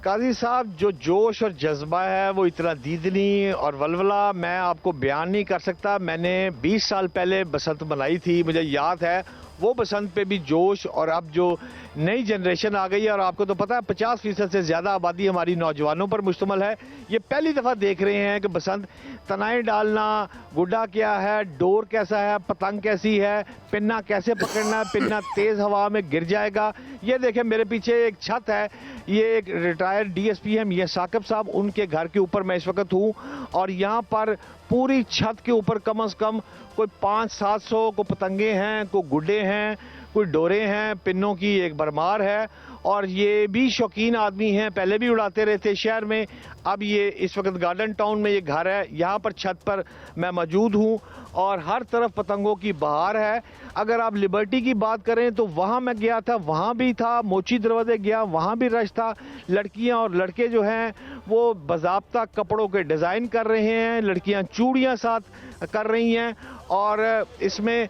काजी साहब, जो जोश और जज्बा है वो इतना दीदनी और वलवला मैं आपको बयान नहीं कर सकता। मैंने 20 साल पहले बसंत मनाई थी, मुझे याद है वो बसंत पे भी जोश। और अब जो नई जनरेशन आ गई है, और आपको तो पता है 50% से ज़्यादा आबादी हमारी नौजवानों पर मुश्तमल है, ये पहली दफ़ा देख रहे हैं कि बसंत तनाई डालना, गुड्डा क्या है, डोर कैसा है, पतंग कैसी है, पिन्ना कैसे पकड़ना है, पिन्ना तेज़ हवा में गिर जाएगा। ये देखें मेरे पीछे एक छत है, ये एक रिटायर्ड डीएसपी है मियां साकिब साहब, उनके घर के ऊपर मैं इस वक्त हूँ। और यहाँ पर पूरी छत के ऊपर कम से कम कोई 500-700 को पतंगे हैं, कोई गुड्डे हैं, कोई डोरे हैं, पिन्नों की एक भरमार है। और ये भी शौकीन आदमी हैं, पहले भी उड़ाते रहे थे शहर में। अब ये इस वक्त गार्डन टाउन में ये घर है, यहाँ पर छत पर मैं मौजूद हूँ और हर तरफ पतंगों की बहार है। अगर आप लिबर्टी की बात करें तो वहाँ मैं गया था, वहाँ भी था, मोची दरवाजे गया, वहाँ भी रश था। लड़कियाँ और लड़के जो हैं वो बाज़ाब्ता कपड़ों के डिज़ाइन कर रहे हैं, लड़कियाँ चूड़ियाँ साथ कर रही हैं। और इसमें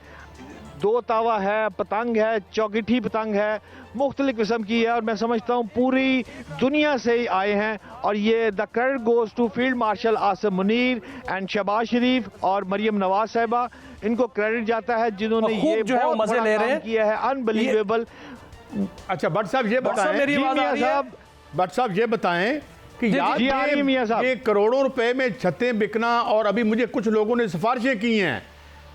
2 तावा है, पतंग है, चौगिठी पतंग है, मुख्तलिफ किस्म की है। और मैं समझता हूँ पूरी दुनिया से ही आए हैं। और ये the credit goes to field marshal Asim Munir and Shahbaz Sharif और मरियम नवाज साहिबा, इनको क्रेडिट जाता है जिन्होंने ये जो है वो मजे ले रहे हैं, किया है, अनबिलीवेबल। अच्छा भट्ट साहब ये बताएं, भट्ट साहब ये बताएं कि यार ये करोड़ों रुपए में छतें बिकना, और अभी मुझे कुछ लोगों ने सिफारिशें की हैं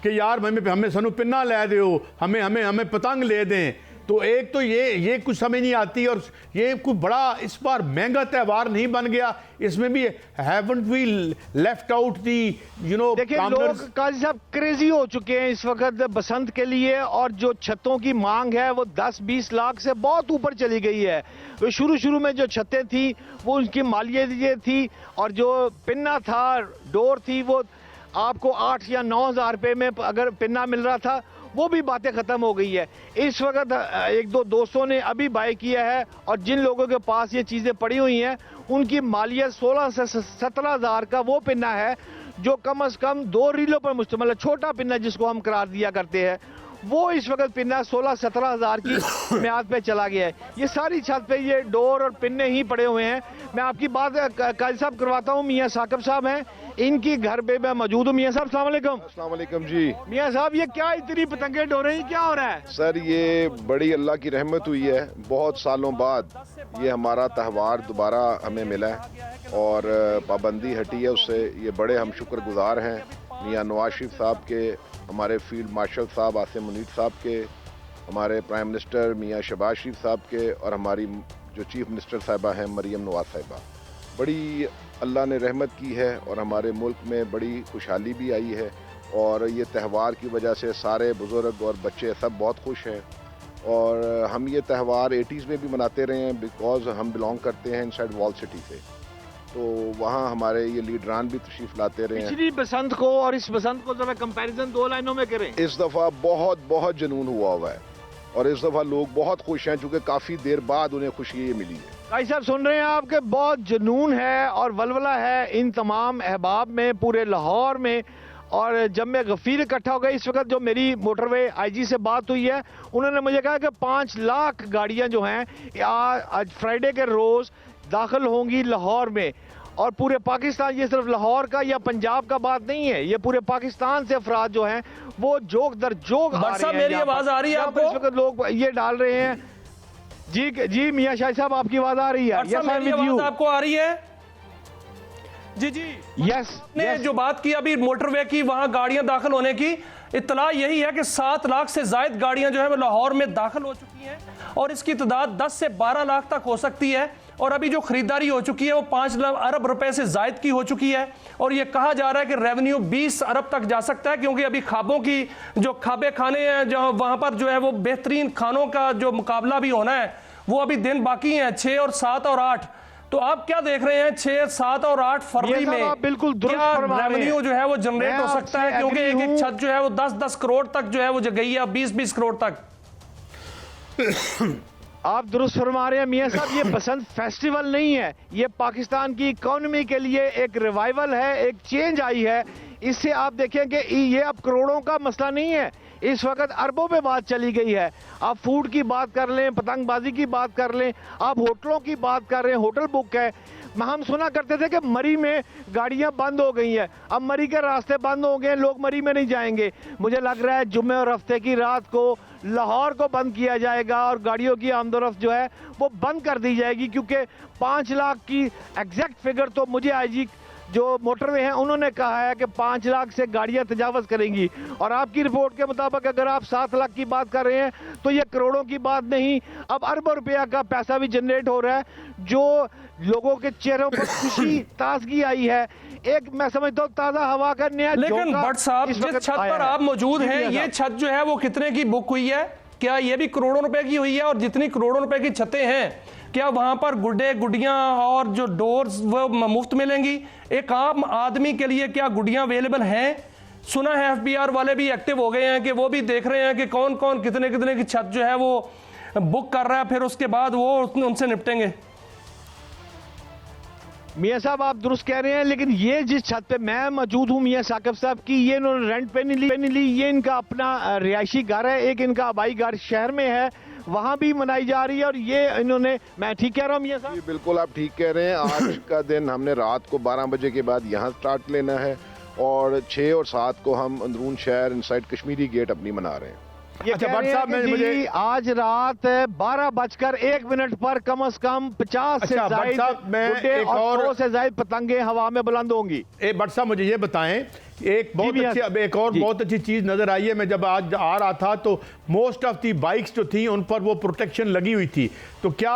कि यार हमें सनु पिन्ना ले दो, हमें पतंग ले दें। तो एक तो ये कुछ समझ नहीं आती, और ये कोई बड़ा इस बार महंगा त्यौहार नहीं बन गया, इसमें भी haven't we left out the देखिए लोग काजी साहब क्रेजी हो चुके हैं इस वक्त बसंत के लिए। और जो छतों की मांग है वो 10-20 लाख से बहुत ऊपर चली गई है। तो शुरू में जो छतें थी वो उनकी मालियत थी, और जो पिन्ना था, डोर थी, वो आपको 8 या 9 हज़ार रुपये में अगर पिन्ना मिल रहा था, वो भी बातें ख़त्म हो गई है। इस वक्त 1-2 दोस्तों ने अभी बाय किया है, और जिन लोगों के पास ये चीज़ें पड़ी हुई हैं उनकी मालियत 16 से 17 हज़ार का वो पिन्ना है जो कम से कम 2 रीलों पर मुश्तमिल है। छोटा पिन्ना जिसको हम करार दिया करते हैं, वो इस वक्त पिन्ना 16-17 हज़ार की म्याद पे चला गया है। ये सारी छत पे ये डोर और पिन्ने ही पड़े हुए हैं। मैं आपकी बात काजी साहब करवाता हूँ, मियां साकिब साहब हैं, इनकी घर पे मैं मौजूद हूँ। मियां साहब अस्सलाम वालेकुम। अस्सलाम वालेकुम जी। मियां साहब ये क्या इतनी पतंगे डोरे, क्या हो रहा है? सर ये बड़ी अल्लाह की रहमत हुई है, बहुत सालों बाद ये हमारा त्यौहार दोबारा हमें मिला है और पाबंदी हटी है उससे। ये बड़े हम शुक्रगुजार हैं मियां नवाज शरीफ साहब के, हमारे फील्ड मार्शल साहब आसिम मुनीर साहब के, हमारे प्राइम मिनिस्टर मियां शहबाज शरीफ साहब के, और हमारी जो चीफ मिनिस्टर साहिबा हैं मरियम नवाज साहिबा। बड़ी अल्लाह ने रहमत की है और हमारे मुल्क में बड़ी खुशहाली भी आई है। और ये त्यौहार की वजह से सारे बुज़ुर्ग और बच्चे सब बहुत खुश हैं। और हम ये त्यौहार 80s में भी मनाते रहे हैं, बिकॉज हम बिलोंग करते हैं इनसाइड वॉल सिटी से, तो वहाँ हमारे ये लीडरान भी तशरीफ लाते रहे हैं। पिछली बसंत को और इस बसंत को जरा कंपैरिजन 2 लाइनों में करें। इस दफ़ा बहुत जुनून हुआ है, और इस दफ़ा लोग बहुत खुश हैं चूँकि काफ़ी देर बाद उन्हें खुशी ये मिली है। भाई साहब सुन रहे हैं आपके, बहुत जुनून है और वलवला है इन तमाम अहबाब में, पूरे लाहौर में। और जब मैं गफीर इकट्ठा हो गई, इस वक्त जो मेरी मोटरवे आईजी से बात हुई है, उन्होंने मुझे कहा कि 5 लाख गाड़ियां जो हैं आज फ्राइडे के रोज़ दाखिल होंगी लाहौर में। और पूरे पाकिस्तान, ये सिर्फ लाहौर का या पंजाब का बात नहीं है, ये पूरे पाकिस्तान से अफराद जो हैं वो जोग दर जोग आ रहे हैं। मेरी आवाज आ रही है आपको? इस वक्त लोग ये डाल रहे हैं। जी मियां शाह साहब आपकी आवाज आ रही है? यस मेरी आवाज आपको आ रही है? जी यस। ने जो बात की अभी मोटरवे की, वहां गाड़ियां दाखिल होने की, इत्तला यही है कि 7 लाख से जायद गाड़ियां जो है वो लाहौर में दाखिल हो चुकी हैं, और इसकी तादाद 10 से 12 लाख तक हो सकती है। और अभी जो खरीदारी हो चुकी है वो 5 अरब रुपए से जायद की हो चुकी है। और ये कहा जा रहा है कि रेवेन्यू 20 अरब तक जा सकता है, क्योंकि अभी खाबों की जो खाबे खाने हैं, जो वहां पर जो है वो बेहतरीन खानों का जो मुकाबला भी होना है, वो अभी दिन बाकी हैं, 6 और 7 और 8। तो आप क्या देख रहे हैं 6, 7 और 8 फरवरी में बिल्कुल क्या रेवेन्यू जो है वो जनरेट हो सकता है? क्योंकि एक छत जो है वो 10-10 करोड़ तक जो है वो गई है, 20-20 करोड़ तक। आप दुरुस्त फरमा रहे हैं मियां साहब, ये बसंत फेस्टिवल नहीं है, ये पाकिस्तान की इकोनॉमी के लिए एक रिवाइवल है, एक चेंज आई है। इससे आप देखें कि ये अब करोड़ों का मसला नहीं है, इस वक्त अरबों पे बात चली गई है। आप फूड की बात कर लें, पतंगबाजी की बात कर लें, आप होटलों की बात कर रहे हैं, होटल बुक है। हम सुना करते थे कि मरी में गाड़ियां बंद हो गई हैं, अब मरी के रास्ते बंद हो गए, लोग मरी में नहीं जाएंगे। मुझे लग रहा है जुम्मे और हफ्ते की रात को लाहौर को बंद किया जाएगा और गाड़ियों की आमदोरफ्त जो है वो बंद कर दी जाएगी, क्योंकि 5 लाख की एग्जैक्ट फिगर तो मुझे आईजी जो मोटरवे हैं उन्होंने कहा है कि 5 लाख से गाड़ियां तजावज़ करेंगी। और आपकी रिपोर्ट के मुताबिक अगर आप 7 लाख की बात कर रहे हैं तो ये करोड़ों की बात नहीं, अब अरबों रुपया का पैसा भी जनरेट हो रहा है, जो लोगों के चेहरों पर खुशी ताजगी आई है। एक मैं समझता हूँ ताज़ा हवा का नया। लेकिन भट्ट साहब, जिस छत पर आप मौजूद हैं, ये छत जो है वो कितने की बुक हुई है? क्या ये भी करोड़ों रुपए की हुई है? और जितनी करोड़ों रुपए की छतें हैं, क्या वहां पर गुड्डे गुडियां और जो डोर्स वो मुफ्त मिलेंगी? एक आम आदमी के लिए क्या गुडियां अवेलेबल हैं? सुना है एफबीआर वाले भी एक्टिव हो गए हैं कि वो भी देख रहे हैं कि कौन कौन कितने कितने की छत जो है वो बुक कर रहा है, फिर उसके बाद वो उनसे निपटेंगे। मियां साहब आप दुरुस्त कह रहे हैं, लेकिन ये जिस छत पे मैं मौजूद हूँ मियां साकिब साहब की, ये इन्होंने रेंट पे नहीं ली, ये इनका अपना रिहायशी घर है। एक इनका आबाई घर शहर में है, वहाँ भी मनाई जा रही है। और ये इन्होंने, मैं ठीक कह रहा हूँ मियां साहब? बिल्कुल आप ठीक कह रहे हैं। आज का दिन हमने रात को 12 बजे के बाद यहाँ स्टार्ट लेना है और 6 और 7 को हम अंदरून शहर इनसाइड कश्मीरी गेट अपनी मना रहे हैं। ये अच्छा भट्ट साहब, मुझे आज रात 12:01 पर कम से कम 50 से ज्यादा गुड्डे और 100 से ज्यादा पतंगे हवा में बुलंद होंगी। भट्ट साहब मुझे ये बताएं, एक बहुत अच्छी चीज नजर आई है। मैं जब आज आ रहा था तो मोस्ट ऑफ दी बाइक्स जो थी उन पर वो प्रोटेक्शन लगी हुई थी, तो क्या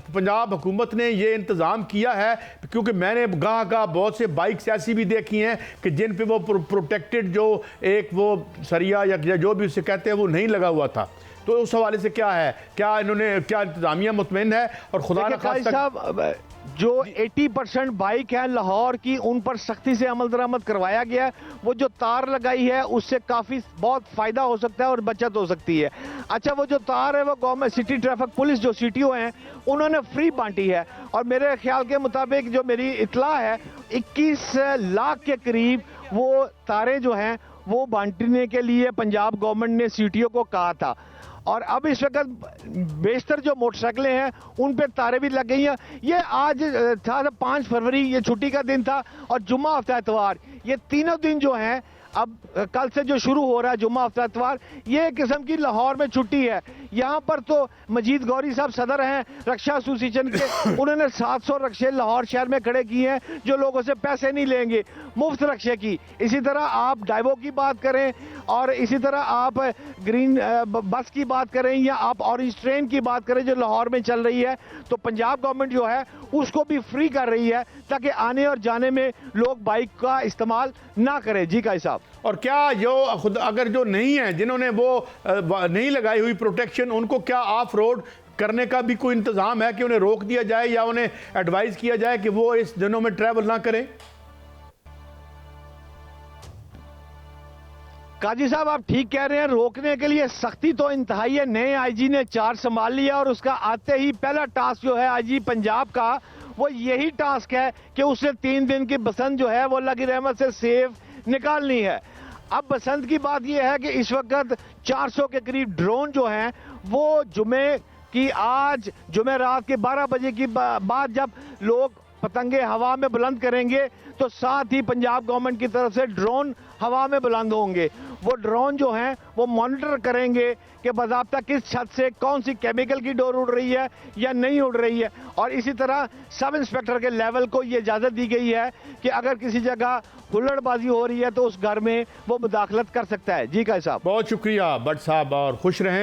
पंजाब हुकूमत ने ये इंतजाम किया है? क्योंकि मैंने गाह बहुत से बाइक्स ऐसी भी देखी हैं कि जिन पे वो प्रोटेक्टेड जो एक वो सरिया या जो भी उसे कहते हैं वो नहीं लगा हुआ था, तो उस हवाले से क्या है? क्या इन्होंने, क्या इंतजामिया मुतमईन है? और खुदा न खास्ता जो 80% बाइक है लाहौर की, उन पर सख्ती से अमल दरामद करवाया गया है। वो जो तार लगाई है उससे काफी बहुत फायदा हो सकता है और बचत हो सकती है। अच्छा, वो जो तार है वो गवर्नमेंट सिटी ट्रैफिक पुलिस जो सीटीओ हैं उन्होंने फ्री बांटी है, और मेरे ख्याल के मुताबिक जो मेरी इतला है 21 लाख के करीब वो तारें जो हैं वो बांटने के लिए पंजाब गवर्नमेंट ने सीटीओ को कहा था। और अब इस वक्त बेशतर जो मोटरसाइकिलें हैं उन पे तारें भी लग गई हैं। ये आज था 5 फरवरी, ये छुट्टी का दिन था, और जुम्मा हफ्ता इतवार, ये तीनों दिन जो हैं अब कल से जो शुरू हो रहा है जुम्मा हफ्ता इतवार, ये एक किस्म की लाहौर में छुट्टी है। यहाँ पर तो मजीद गौरी साहब सदर हैं रक्षा एसोसिएशन के, उन्होंने 700 रक्षे लाहौर शहर में खड़े किए हैं जो लोगों से पैसे नहीं लेंगे, मुफ्त रक्षे की। इसी तरह आप डाइवो की बात करें, और इसी तरह आप ग्रीन बस की बात करें, या आप ऑरेंज ट्रेन की बात करें जो लाहौर में चल रही है, तो पंजाब गवर्नमेंट जो है उसको भी फ्री कर रही है ताकि आने और जाने में लोग बाइक का इस्तेमाल ना करें। जी काई साहब, और क्या जो खुद अगर जो नहीं है, जिन्होंने वो नहीं लगाई हुई प्रोटेक्शन, उनको क्या ऑफ रोड करने का भी कोई इंतजाम है कि उन्हें रोक दिया जाए या उन्हें एडवाइस किया जाए कि वो इस दिनों में ट्रैवल ना करें? काजी साहब आप ठीक कह रहे हैं, रोकने के लिए सख्ती तो इंतहाई है। नए आईजी ने चार्ज संभाल लिया और उसका आते ही पहला टास्क जो है आईजी पंजाब का, वो यही टास्क है कि उसे 3 दिन की बसंत जो है वो अल्लाह की रहमत से सेफ निकालनी है। अब बसंत की बात यह है कि इस वक्त 400 के करीब ड्रोन जो हैं वो जुमे की आज जुमे रात के 12 बजे की बाद जब लोग पतंगे हवा में बुलंद करेंगे तो साथ ही पंजाब गवर्नमेंट की तरफ से ड्रोन हवा में बुलंद होंगे। वो ड्रोन जो हैं वो मॉनिटर करेंगे कि बाज़ाब्ता किस छत से कौन सी केमिकल की डोर उड़ रही है या नहीं उड़ रही है। और इसी तरह सब इंस्पेक्टर के लेवल को ये इजाज़त दी गई है कि अगर किसी जगह हुल्लड़बाजी हो रही है तो उस घर में वो मुदाखलत कर सकता है। जी काई साहब, बहुत शुक्रिया भट्ट साहब और खुश रहें।